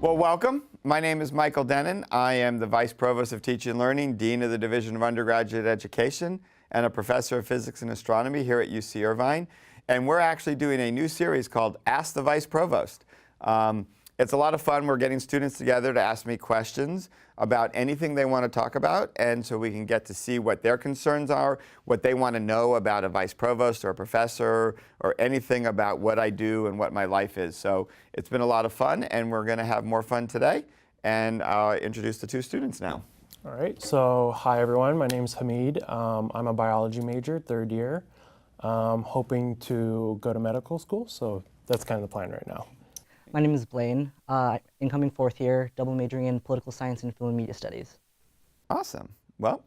Well, welcome. My name is Michael Dennin. I am the Vice Provost of Teaching and Learning, Dean of the Division of Undergraduate Education, and a Professor of Physics and Astronomy here at UC Irvine. And we're actually doing a new series called Ask the Vice Provost. It's a lot of fun. We're getting students together to ask me questions about anything they want to talk about, and so we can get to see what their concerns are, what they want to know about a vice provost or a professor, or anything about what I do and what my life is. So it's been a lot of fun, and we're going to have more fun today. And I'll introduce the two students now. All right, so hi everyone, my name is Hameed. I'm a biology major, third year. Hoping to go to medical school, so that's kind of the plan right now. My name is Blaine, incoming fourth year, double majoring in political science and film and media studies. Awesome. Well,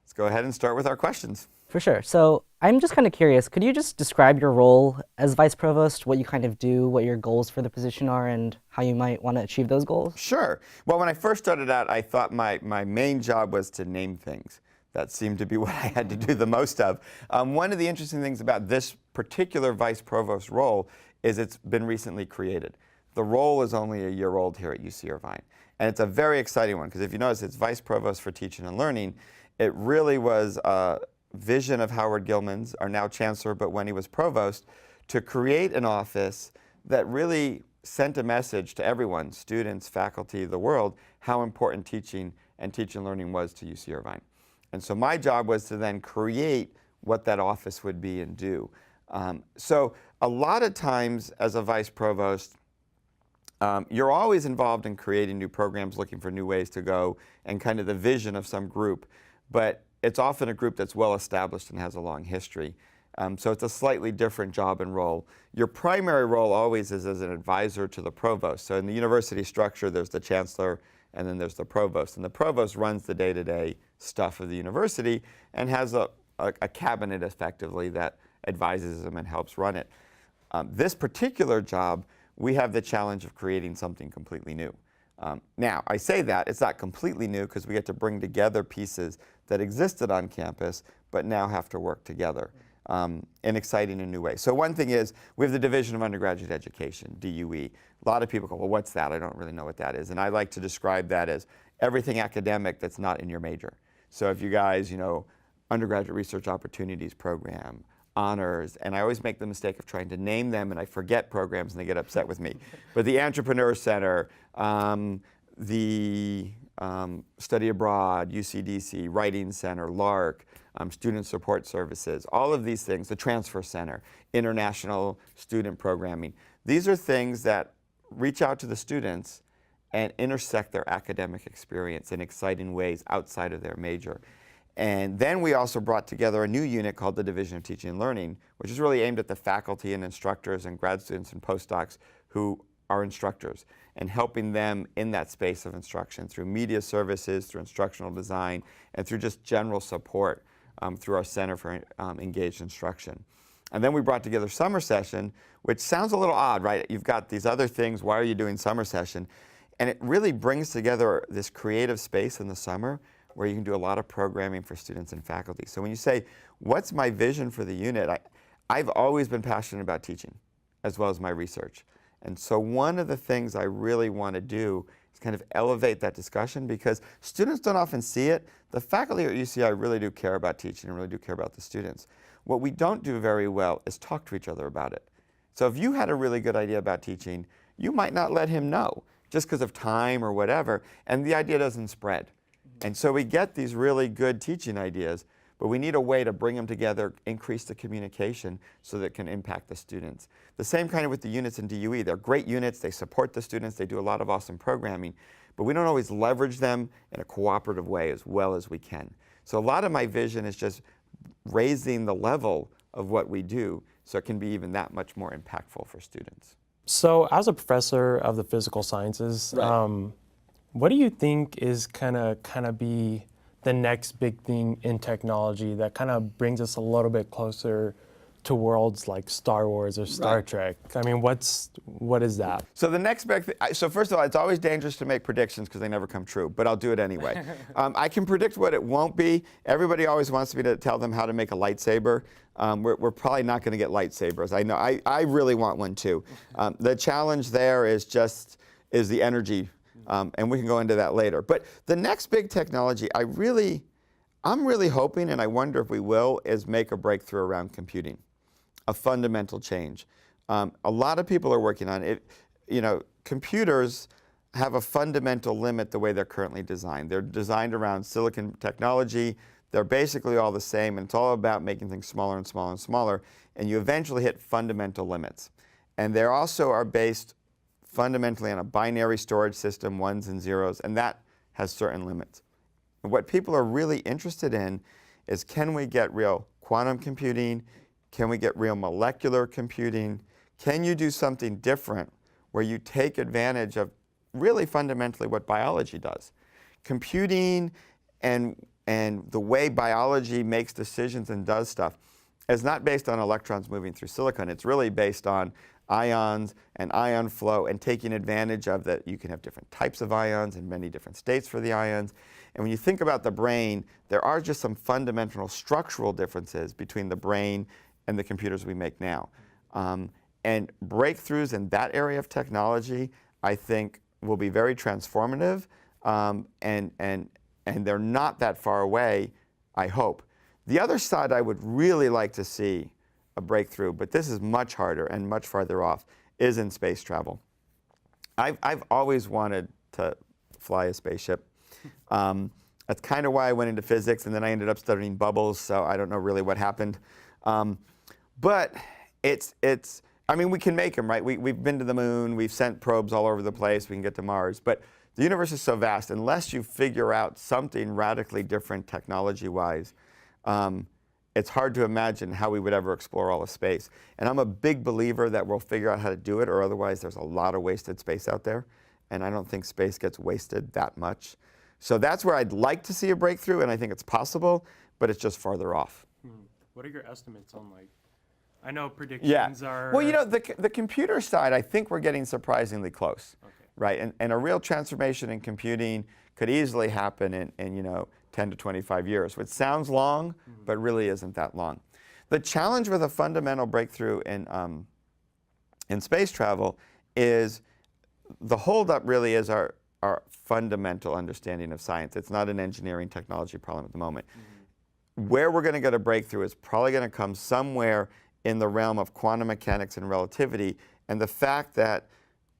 let's go ahead and start with our questions. For sure. So I'm just kind of curious, could you just describe your role as vice provost, what you kind of do, what your goals for the position are, and how you might want to achieve those goals? Sure. Well, when I first started out, I thought my main job was to name things. That seemed to be what I had to do the most of. One of the interesting things about this particular vice provost role is it's been recently created. The role is only a year old here at UC Irvine. And it's a very exciting one, because if you notice, it's Vice Provost for Teaching and Learning. It really was a vision of Howard Gilman's, our now Chancellor, but when he was Provost, to create an office that really sent a message to everyone, students, faculty, the world, how important teaching and teaching and learning was to UC Irvine. And so my job was to then create what that office would be and do. So a lot of times as a Vice Provost, you're always involved in creating new programs, looking for new ways to go, and kind of the vision of some group. But it's often a group that's well established and has a long history. So it's a slightly different job and role. Your primary role always is as an advisor to the provost. So in the university structure, there's the chancellor, and then there's the provost. And the provost runs the day-to-day stuff of the university and has a cabinet, effectively, that advises them and helps run it. This particular job, we have the challenge of creating something completely new. Now, I say that, it's not completely new because we get to bring together pieces that existed on campus but now have to work together in exciting and new ways. So one thing is, we have the Division of Undergraduate Education, DUE. A lot of people go, well, what's that? I don't really know what that is. And I like to describe that as everything academic that's not in your major. So if you guys, Undergraduate Research Opportunities Program, honors, and I always make the mistake of trying to name them and I forget programs and they get upset with me. But the Entrepreneur Center, the Study Abroad, UCDC, Writing Center, LARC, Student Support Services, all of these things, the Transfer Center, International Student Programming. These are things that reach out to the students and intersect their academic experience in exciting ways outside of their major. And then we also brought together a new unit called the Division of Teaching and Learning, which is really aimed at the faculty and instructors and grad students and postdocs who are instructors, and helping them in that space of instruction through media services, through instructional design, and through just general support through our Center for Engaged Instruction. And then we brought together summer session, which sounds a little odd, right? You've got these other things, why are you doing summer session? And it really brings together this creative space in the summer where you can do a lot of programming for students and faculty. So when you say, what's my vision for the unit? I've always been passionate about teaching, as well as my research. And so one of the things I really want to do is kind of elevate that discussion, because students don't often see it. The faculty at UCI really do care about teaching and really do care about the students. What we don't do very well is talk to each other about it. So if you had a really good idea about teaching, you might not let him know, just because of time or whatever, and the idea doesn't spread. And so we get these really good teaching ideas, but we need a way to bring them together, increase the communication so that it can impact the students. The same kind of with the units in DUE. They're great units, they support the students, they do a lot of awesome programming, but we don't always leverage them in a cooperative way as well as we can. So a lot of my vision is just raising the level of what we do so it can be even that much more impactful for students. So as a professor of the physical sciences, Right. What do you think is kind of be the next big thing in technology that kind of brings us a little bit closer to worlds like Star Wars or Star Trek? I mean, what is that? So the next big thing, so first of all, it's always dangerous to make predictions because they never come true, but I'll do it anyway. I can predict what it won't be. Everybody always wants me to tell them how to make a lightsaber. We're probably not going to get lightsabers. I know, I really want one too. The challenge there is just, is the energy, and we can go into that later. But the next big technology, I'm really hoping, and I wonder if we will, is make a breakthrough around computing, a fundamental change. A lot of people are working on it. You know, computers have a fundamental limit the way they're currently designed. They're designed around silicon technology. They're basically all the same, and it's all about making things smaller and smaller and smaller, and you eventually hit fundamental limits. And they also are based fundamentally on a binary storage system, ones and zeros, and that has certain limits. And what people are really interested in is, can we get real quantum computing? Can we get real molecular computing? Can you do something different where you take advantage of really fundamentally what biology does? Computing and the way biology makes decisions and does stuff is not based on electrons moving through silicon. It's really based on ions and ion flow and taking advantage of that. You can have different types of ions and many different states for the ions. And when you think about the brain, there are just some fundamental structural differences between the brain and the computers we make now. And breakthroughs in that area of technology, I think, will be very transformative, and they're not that far away, I hope. The other side I would really like to see a breakthrough, but this is much harder and much farther off, is in space travel. I've always wanted to fly a spaceship. That's kind of why I went into physics, and then I ended up studying bubbles, so I don't know really what happened. But I mean, we can make them, right? We've been to the moon, we've sent probes all over the place, we can get to Mars, but the universe is so vast, unless you figure out something radically different technology-wise, it's hard to imagine how we would ever explore all of space. And I'm a big believer that we'll figure out how to do it, or otherwise there's a lot of wasted space out there, and I don't think space gets wasted that much. So that's where I'd like to see a breakthrough, and I think it's possible, but it's just farther off. What are your estimates on, like, I know predictions are... Well, you know, the computer side, I think we're getting surprisingly close, right? And a real transformation in computing could easily happen in you know, 10 to 25 years, which sounds long, but really isn't that long. The challenge with a fundamental breakthrough in space travel is the holdup really is our fundamental understanding of science. It's not an engineering technology problem at the moment. Where we're going to get a breakthrough is probably going to come somewhere in the realm of quantum mechanics and relativity, and the fact that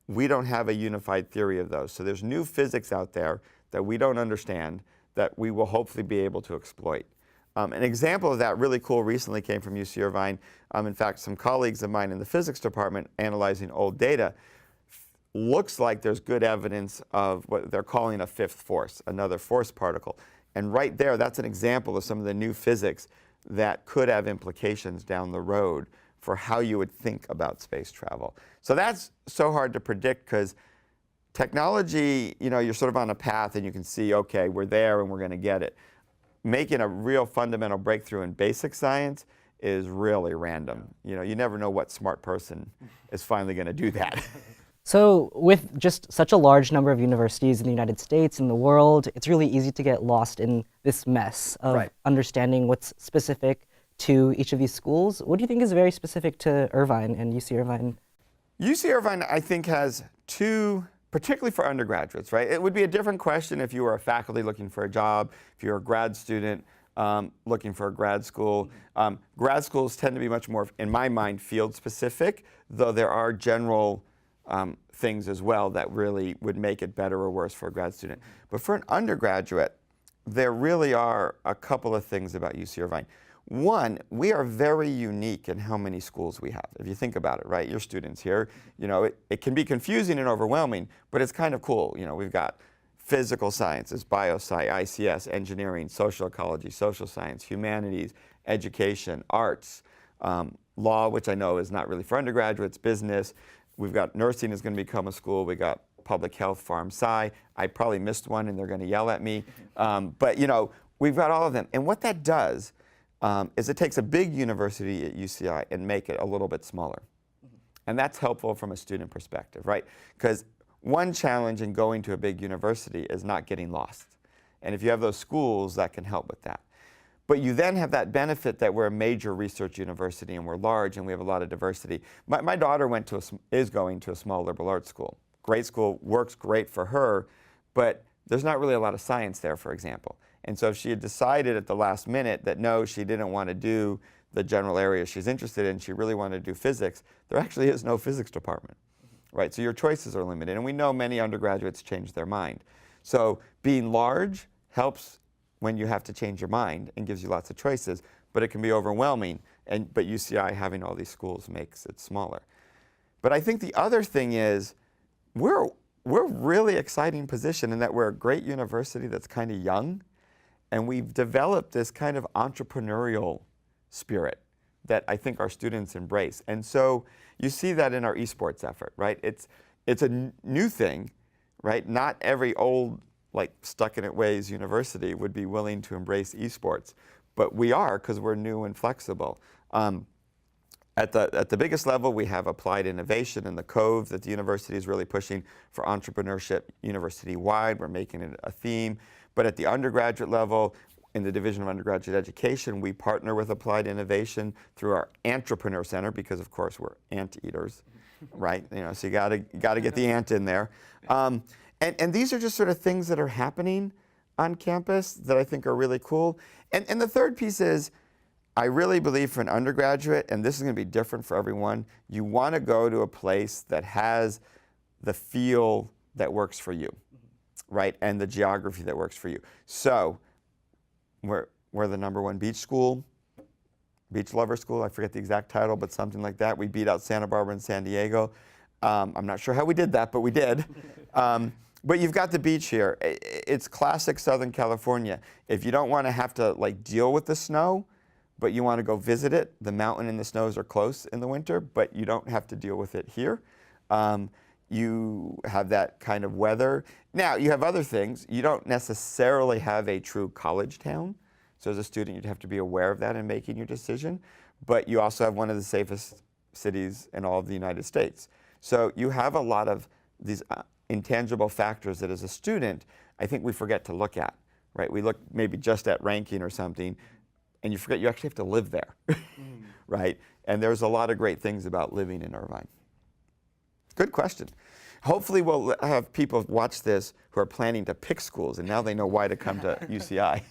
we don't have a unified theory of those. So there's new physics out there that we don't understand that we will hopefully be able to exploit. An example of that really cool recently came from UC Irvine. In fact, some colleagues of mine in the physics department analyzing old data, looks like there's good evidence of what they're calling a fifth force, another force particle. And right there, that's an example of some of the new physics that could have implications down the road for how you would think about space travel. So that's so hard to predict because technology, you know, you're sort of on a path and you can see, okay, we're there and we're going to get it. Making a real fundamental breakthrough in basic science is really random. You know, you never know what smart person is finally going to do that. So with just such a large number of universities in the United States and the world, it's really easy to get lost in this mess of understanding what's specific to each of these schools. What do you think is very specific to Irvine and UC Irvine? UC Irvine, I think, has two, particularly for undergraduates, right? It would be a different question if you were a faculty looking for a job, if you're a grad student looking for a grad school. Grad schools tend to be much more, in my mind, field specific, though there are general things as well that really would make it better or worse for a grad student. But for an undergraduate, there really are a couple of things about UC Irvine. One, we are very unique in how many schools we have. If you think about it, right? Your students here, you know, it can be confusing and overwhelming, but it's kind of cool. You know, we've got physical sciences, biosci, ICS, engineering, social ecology, social science, humanities, education, arts, law, which I know is not really for undergraduates, business. We've got nursing is going to become a school. We got public health, pharm sci. I probably missed one and they're going to yell at me. But you know, we've got all of them. And what that does is it takes a big university at UCI and make it a little bit smaller. And that's helpful from a student perspective, right? Because one challenge in going to a big university is not getting lost. And if you have those schools, that can help with that. But you then have that benefit that we're a major research university and we're large and we have a lot of diversity. My daughter is going to a small liberal arts school. grade school works great for her, but there's not really a lot of science there, for example. And so if she had decided at the last minute that no, she didn't want to do the general area she's interested in, she really wanted to do physics, there actually is no physics department, right? So your choices are limited. And we know many undergraduates change their mind. So being large helps when you have to change your mind and gives you lots of choices, but it can be overwhelming. But UCI having all these schools makes it smaller. But I think the other thing is we're a really exciting position in that we're a great university that's kind of young, and we've developed this kind of entrepreneurial spirit that I think our students embrace. And so you see that in our esports effort, right? It's a new thing, right? Not every old, like, stuck-in-it-ways university would be willing to embrace esports, but we are because we're new and flexible. At the biggest level, we have applied innovation in the Cove that the university is really pushing for entrepreneurship university-wide. We're making it a theme. But at the undergraduate level, in the Division of Undergraduate Education, we partner with Applied Innovation through our Entrepreneur Center because, of course, we're ant-eaters, right? So you got to get the ant in there. And these are just sort of things that are happening on campus that I think are really cool. And the third piece is, I really believe for an undergraduate, and this is going to be different for everyone, you want to go to a place that has the feel that works for you, right? And the geography that works for you. So we're the #1 beach school, beach lover school. I forget the exact title, but something like that. We beat out Santa Barbara and San Diego. I'm not sure how we did that, but we did. But you've got the beach here. It's classic Southern California. If you don't want to have to deal with the snow, but you want to go visit it, the mountain and the snows are close in the winter, but you don't have to deal with it here. You have that kind of weather. Now, you have other things. You don't necessarily have a true college town. So as a student, you'd have to be aware of that in making your decision. But you also have one of the safest cities in all of the United States. So you have a lot of these intangible factors that as a student, I think we forget to look at, right? We look maybe just at ranking or something, and you forget you actually have to live there, right? And there's a lot of great things about living in Irvine. Good question. Hopefully we'll have people watch this who are planning to pick schools, and now they know why to come to UCI.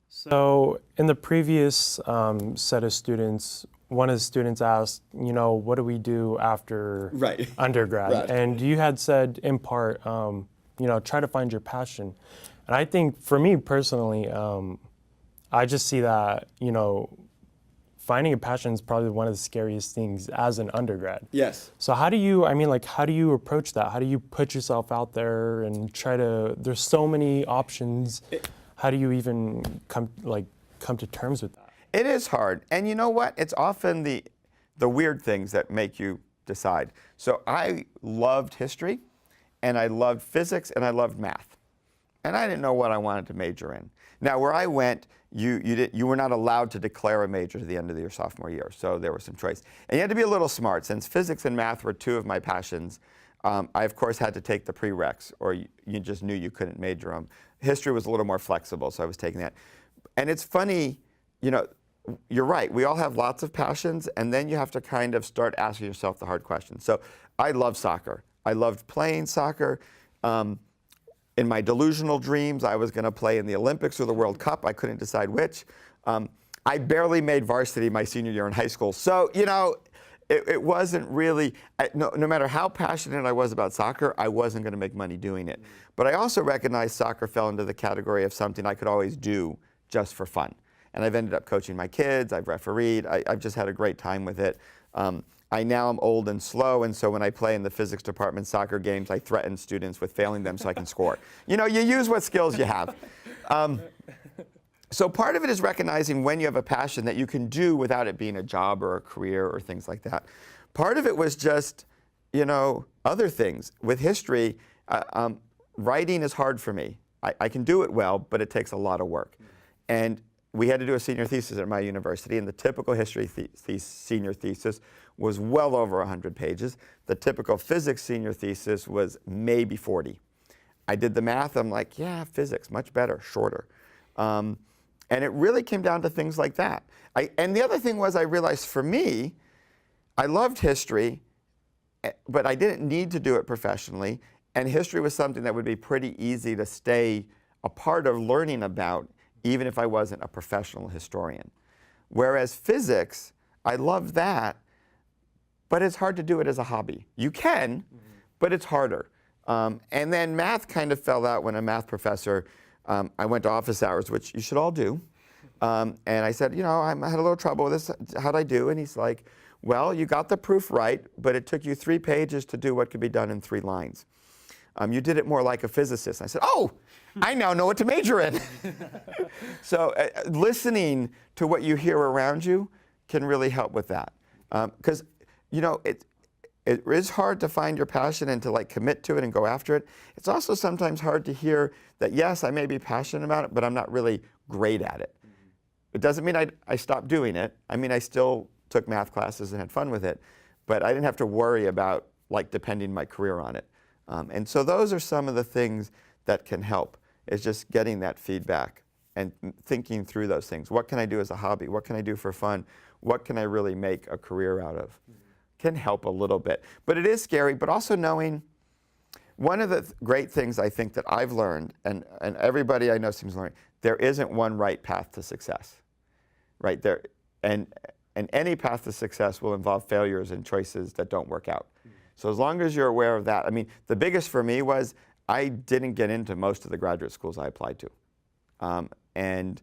So in the previous set of students, one of the students asked, what do we do after undergrad? Right. And you had said, in part, try to find your passion. And I think for me personally, I just see that, finding a passion is probably one of the scariest things as an undergrad. Yes. So how do you approach that? How do you put yourself out there and there's so many options. How do you even come to terms with that? It is hard. And you know what? It's often the weird things that make you decide. So I loved history, and I loved physics, and I loved math. And I didn't know what I wanted to major in. Now, where I went, you were not allowed to declare a major at the end of your sophomore year, so there was some choice. And you had to be a little smart. Since physics and math were two of my passions, I, of course, had to take the prereqs, or you just knew you couldn't major them. History was a little more flexible, so I was taking that. And it's funny, you're right. We all have lots of passions, and then you have to kind of start asking yourself the hard questions. So I love soccer. I loved playing soccer. In my delusional dreams, I was going to play in the Olympics or the World Cup. I couldn't decide which. I barely made varsity my senior year in high school. So, it wasn't really, no matter how passionate I was about soccer, I wasn't going to make money doing it. But I also recognized soccer fell into the category of something I could always do just for fun. And I've ended up coaching my kids. I've refereed. I've just had a great time with it. I now am old and slow, and so when I play in the physics department soccer games, I threaten students with failing them so I can score. You use what skills you have. So part of it is recognizing when you have a passion that you can do without it being a job or a career or things like that. Part of it was just, other things. With history, writing is hard for me. I can do it well, but it takes a lot of work. And we had to do a senior thesis at my university, and the typical history senior thesis was well over 100 pages. The typical physics senior thesis was maybe 40. I did the math. I'm like, yeah, physics, much better, shorter. And it really came down to things like that. And the other thing was I realized for me, I loved history, but I didn't need to do it professionally, and history was something that would be pretty easy to stay a part of learning about, even if I wasn't a professional historian. Whereas physics, I love that, but it's hard to do it as a hobby. You can, but it's harder. And then math kind of fell out when a math professor, I went to office hours, which you should all do. And I said, you know, I had a little trouble with this. How'd I do? And he's like, well, you got the proof right, but it took you 3 pages to do what could be done in 3 lines. You did it more like a physicist. And I said, oh, I now know what to major in. So listening to what you hear around you can really help with that. Because, you know, it is hard to find your passion and to like commit to it and go after it. It's also sometimes hard to hear that, yes, I may be passionate about it, but I'm not really great at it. It doesn't mean I stopped doing it. I mean, I still took math classes and had fun with it, but I didn't have to worry about like depending my career on it. And so those are some of the things that can help, is just getting that feedback and thinking through those things. What can I do as a hobby? What can I do for fun? What can I really make a career out of? Can help a little bit. But it is scary, but also knowing, one of the great things I think that I've learned, and everybody I know seems to learn, there isn't one right path to success, right? And any path to success will involve failures and choices that don't work out. So as long as you're aware of that, I mean, the biggest for me was I didn't get into most of the graduate schools I applied to. And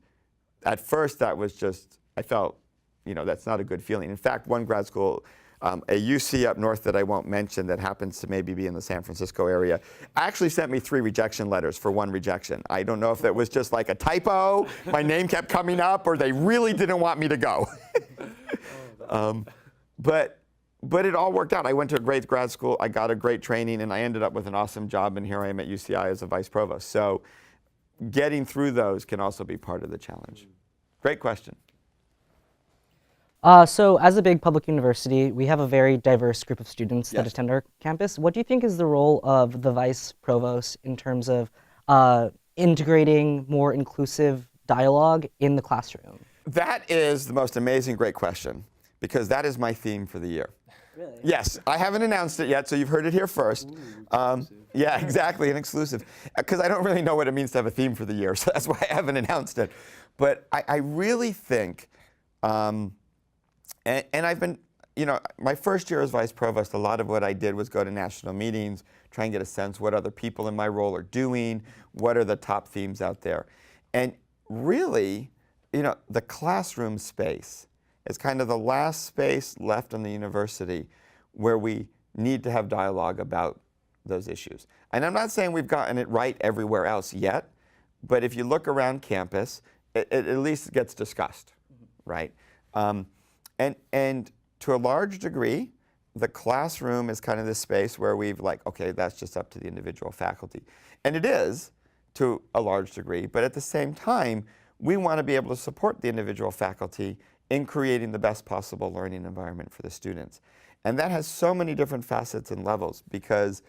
at first that was just, I felt, you know, that's not a good feeling. In fact, one grad school, a UC up north that I won't mention that happens to maybe be in the San Francisco area, actually sent me 3 rejection letters for 1 rejection. I don't know if that was just like a typo, my name kept coming up, or they really didn't want me to go. But it all worked out. I went to a great grad school, I got a great training, and I ended up with an awesome job, and here I am at UCI as a vice provost. So getting through those can also be part of the challenge. Great question. So as a big public university, we have a very diverse group of students that Yes. attend our campus. What do you think is the role of the vice provost in terms of integrating more inclusive dialogue in the classroom? That is the most amazing, great question, because that is my theme for the year. Really? Yes, I haven't announced it yet, so you've heard it here first. Yeah, exactly, an exclusive. Because I don't really know what it means to have a theme for the year, so that's why I haven't announced it. But I really think, and I've been, you know, my first year as vice provost, a lot of what I did was go to national meetings, try and get a sense what other people in my role are doing, what are the top themes out there. And really, you know, the classroom space is kind of the last space left in the university where we need to have dialogue about those issues. And I'm not saying we've gotten it right everywhere else yet, but if you look around campus, it at least gets discussed, right? And to a large degree, the classroom is kind of this space where we've like, okay, that's just up to the individual faculty. And it is to a large degree, but at the same time, we want to be able to support the individual faculty in creating the best possible learning environment for the students. And that has so many different facets and levels, because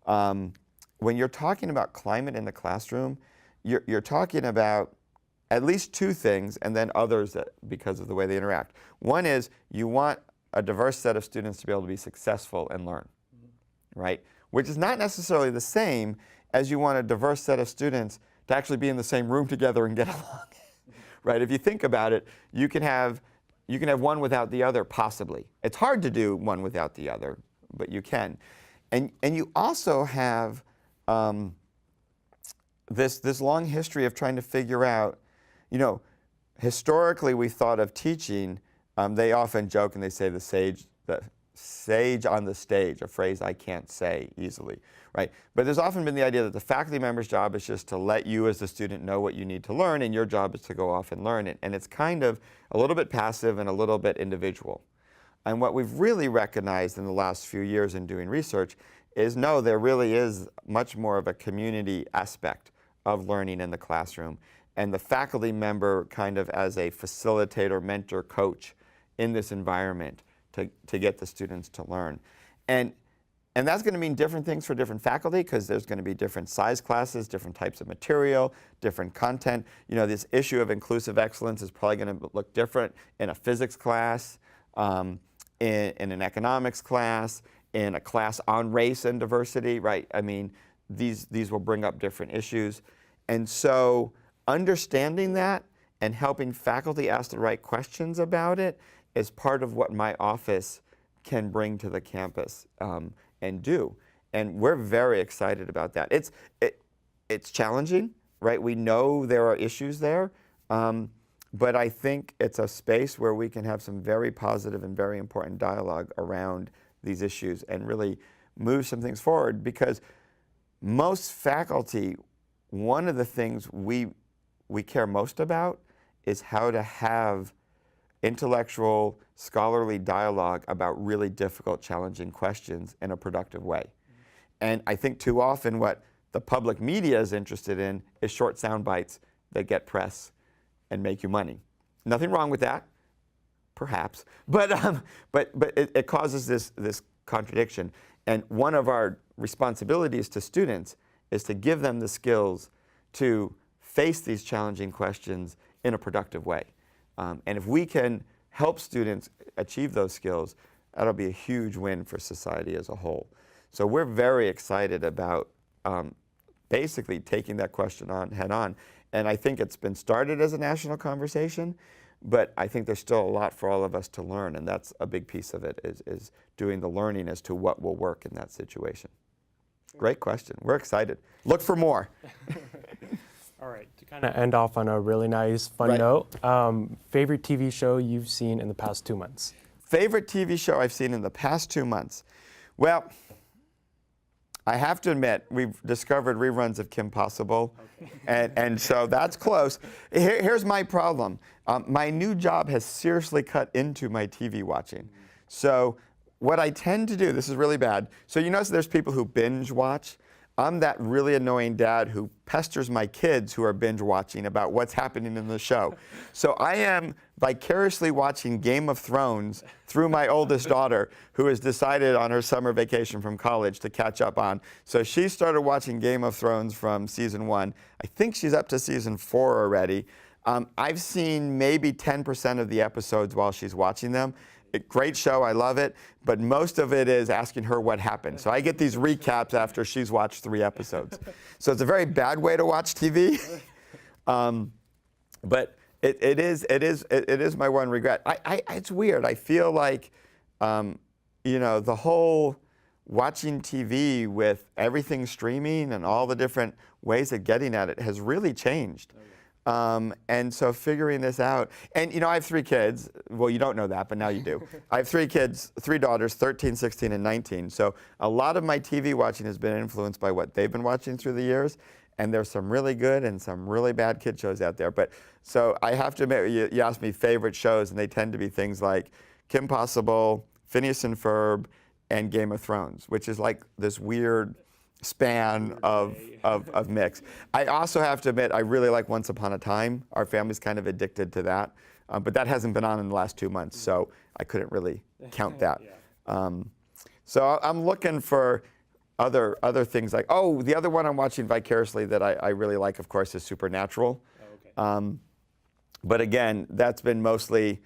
when you're talking about climate in the classroom, you're talking about at least 2 things, and then others that, because of the way they interact. One is you want a diverse set of students to be able to be successful and learn, right? Which is not necessarily the same as you want a diverse set of students to actually be in the same room together and get along, right? If you think about it, you can have one without the other, possibly. It's hard to do one without the other, but you can. And you also have this long history of trying to figure out, you know, historically we thought of teaching, they often joke and they say the sage on the stage, a phrase I can't say easily, right? But there's often been the idea that the faculty member's job is just to let you as the student know what you need to learn, and your job is to go off and learn it. And it's kind of a little bit passive and a little bit individual. And what we've really recognized in the last few years in doing research is, no, there really is much more of a community aspect of learning in the classroom. And the faculty member kind of as a facilitator, mentor, coach in this environment to get the students to learn. And that's going to mean different things for different faculty, because there's going to be different size classes, different types of material, different content. You know, this issue of inclusive excellence is probably going to look different in a physics class, in an economics class, in a class on race and diversity, right? I mean, these will bring up different issues. And so understanding that and helping faculty ask the right questions about it is part of what my office can bring to the campus and do. And we're very excited about that. It's challenging, right? We know there are issues there, but I think it's a space where we can have some very positive and very important dialogue around these issues and really move some things forward, because most faculty, one of the things we care most about is how to have intellectual, scholarly dialogue about really difficult, challenging questions in a productive way. And I think too often what the public media is interested in is short sound bites that get press and make you money. Nothing wrong with that, perhaps, but it causes this contradiction. And one of our responsibilities to students is to give them the skills to face these challenging questions in a productive way. And if we can help students achieve those skills, that'll be a huge win for society as a whole. So we're very excited about basically taking that question on head on. And I think it's been started as a national conversation, but I think there's still a lot for all of us to learn, and that's a big piece of it, is doing the learning as to what will work in that situation. Great question. We're excited. Look for more. All right, to kind of end off on a really nice, fun note, favorite TV show you've seen in the past 2 months? Favorite TV show I've seen in the past 2 months? Well, I have to admit, we've discovered reruns of Kim Possible, and so that's close. Here's my problem. My new job has seriously cut into my TV watching. So what I tend to do, this is really bad, so you notice there's people who binge watch. I'm that really annoying dad who pesters my kids who are binge watching about what's happening in the show. So I am vicariously watching Game of Thrones through my oldest daughter, who has decided on her summer vacation from college to catch up on. So she started watching Game of Thrones from season 1. I think she's up to season 4 already. I've seen maybe 10% of the episodes while she's watching them. Great show, I love it, but most of it is asking her what happened. So I get these recaps after she's watched 3 episodes. So it's a very bad way to watch TV, but it is my one regret. It's weird. I feel like, the whole watching TV with everything streaming and all the different ways of getting at it has really changed. And so figuring this out, and I have 3 kids. Well, you don't know that, but now you do. I have 3 kids, 3 daughters, 13, 16, and 19. So a lot of my TV watching has been influenced by what they've been watching through the years. And there's some really good and some really bad kid shows out there. But so I have to admit, you asked me favorite shows, and they tend to be things like Kim Possible, Phineas and Ferb, and Game of Thrones, which is like this weird span of mix. I also have to admit, I really like Once Upon a Time. Our family's kind of addicted to that, but that hasn't been on in the last 2 months, so I couldn't really count that. So I'm looking for other things like, the other one I'm watching vicariously that I really like, of course, is Supernatural. But again, that's been mostly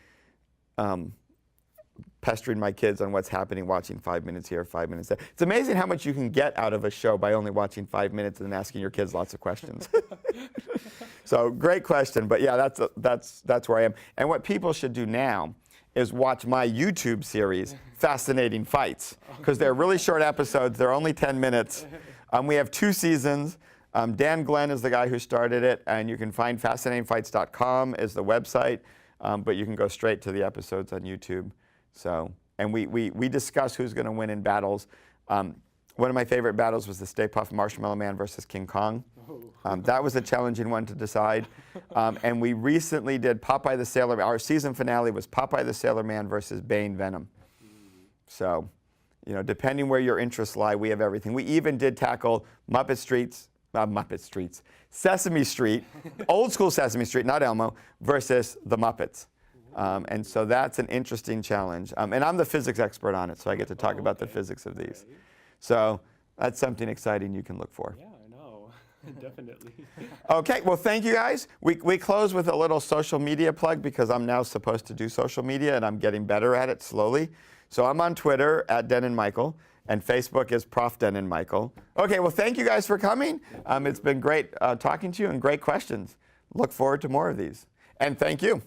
pestering my kids on what's happening, watching 5 minutes here, 5 minutes there. It's amazing how much you can get out of a show by only watching 5 minutes and then asking your kids lots of questions. So great question, but yeah, that's where I am. And what people should do now is watch my YouTube series, Fascinating Fights, because they're really short episodes. They're only 10 minutes. We have 2 seasons. Dan Glenn is the guy who started it, and you can find fascinatingfights.com is the website, but you can go straight to the episodes on YouTube. So, and we discuss who's going to win in battles. One of my favorite battles was the Stay Puft Marshmallow Man versus King Kong. That was a challenging one to decide. And we recently did Popeye the Sailor Man. Our season finale was Popeye the Sailor Man versus Bane Venom. So, depending where your interests lie, we have everything. We even did tackle Sesame Street, old school Sesame Street, not Elmo, versus the Muppets. And so that's an interesting challenge. And I'm the physics expert on it, so I get to talk about the physics of these. So that's something exciting you can look for. Yeah, I know. Definitely. Okay, well, thank you guys. We close with a little social media plug because I'm now supposed to do social media and I'm getting better at it slowly. So I'm on Twitter @DennanMichael, and Facebook is Prof. Dennin Michael. Okay, well, thank you guys for coming. It's been great talking to you and great questions. Look forward to more of these. And thank you.